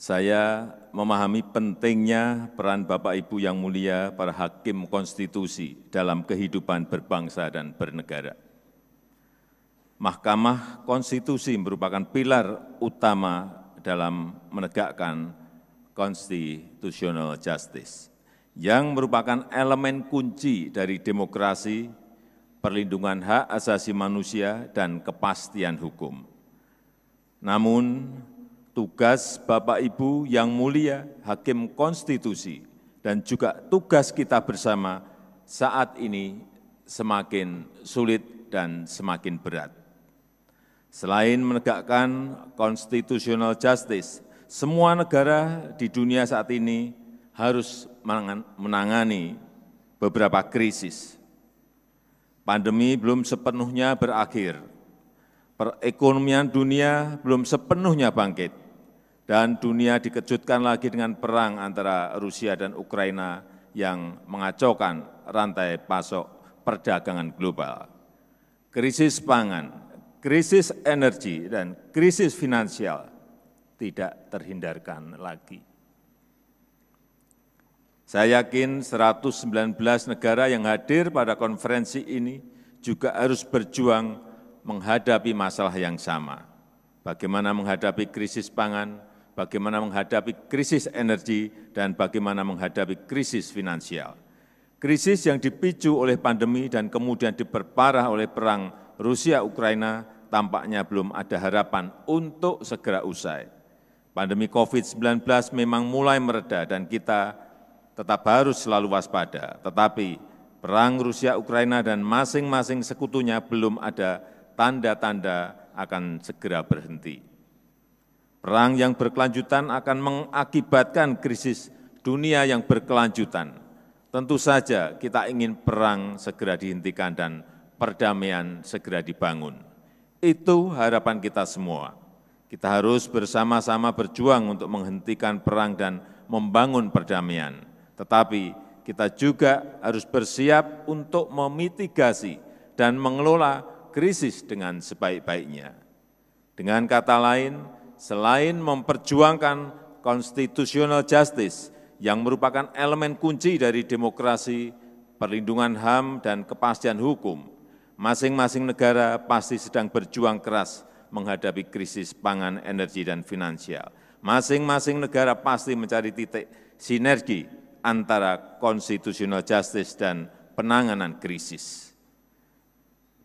Saya memahami pentingnya peran Bapak Ibu yang mulia para hakim konstitusi dalam kehidupan berbangsa dan bernegara. Mahkamah Konstitusi merupakan pilar utama dalam menegakkan constitutional justice, yang merupakan elemen kunci dari demokrasi, perlindungan hak asasi manusia, dan kepastian hukum. Namun, tugas Bapak Ibu yang mulia, hakim konstitusi, dan juga tugas kita bersama saat ini semakin sulit dan semakin berat. Selain menegakkan constitutional justice, semua negara di dunia saat ini harus menangani beberapa krisis. Pandemi belum sepenuhnya berakhir, perekonomian dunia belum sepenuhnya bangkit, dan dunia dikejutkan lagi dengan perang antara Rusia dan Ukraina yang mengacaukan rantai pasok perdagangan global. Krisis pangan, krisis energi, dan krisis finansial tidak terhindarkan lagi. Saya yakin 119 negara yang hadir pada konferensi ini juga harus berjuang menghadapi masalah yang sama. Bagaimana menghadapi krisis pangan, bagaimana menghadapi krisis energi, dan bagaimana menghadapi krisis finansial. Krisis yang dipicu oleh pandemi dan kemudian diperparah oleh perang Rusia-Ukraina tampaknya belum ada harapan untuk segera usai. Pandemi COVID-19 memang mulai mereda dan kita tetap harus selalu waspada, tetapi perang Rusia-Ukraina dan masing-masing sekutunya belum ada tanda-tanda akan segera berhenti. Perang yang berkelanjutan akan mengakibatkan krisis dunia yang berkelanjutan. Tentu saja kita ingin perang segera dihentikan dan perdamaian segera dibangun. Itu harapan kita semua. Kita harus bersama-sama berjuang untuk menghentikan perang dan membangun perdamaian. Tetapi kita juga harus bersiap untuk memitigasi dan mengelola krisis dengan sebaik-baiknya. Dengan kata lain, selain memperjuangkan constitutional justice yang merupakan elemen kunci dari demokrasi, perlindungan HAM, dan kepastian hukum, masing-masing negara pasti sedang berjuang keras menghadapi krisis pangan, energi, dan finansial. Masing-masing negara pasti mencari titik sinergi antara constitutional justice dan penanganan krisis.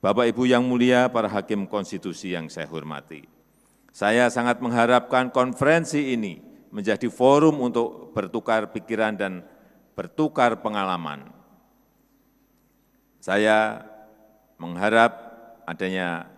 Bapak Ibu yang mulia, para hakim konstitusi yang saya hormati, saya sangat mengharapkan konferensi ini menjadi forum untuk bertukar pikiran dan bertukar pengalaman. Saya mengharap adanya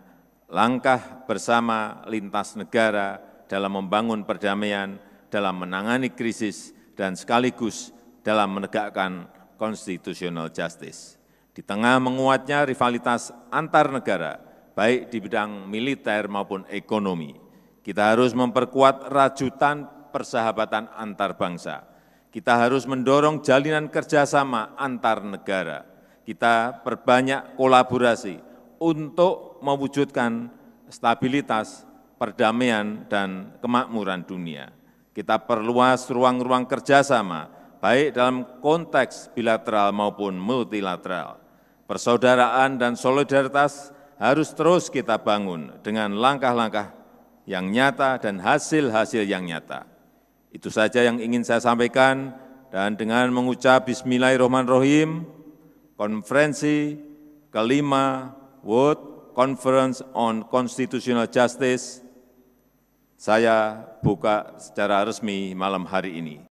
langkah bersama lintas negara dalam membangun perdamaian, dalam menangani krisis, dan sekaligus dalam menegakkan constitutional justice. Di tengah menguatnya rivalitas antar negara, baik di bidang militer maupun ekonomi, kita harus memperkuat rajutan persahabatan antar bangsa. Kita harus mendorong jalinan kerjasama antar negara. Kita perbanyak kolaborasi untuk mewujudkan stabilitas, perdamaian, dan kemakmuran dunia. Kita perluas ruang-ruang kerjasama, baik dalam konteks bilateral maupun multilateral. Persaudaraan dan solidaritas harus terus kita bangun dengan langkah-langkah yang nyata dan hasil-hasil yang nyata. Itu saja yang ingin saya sampaikan, dan dengan mengucap Bismillahirrahmanirrahim, konferensi kelima World Conference on Constitutional Justice saya buka secara resmi malam hari ini.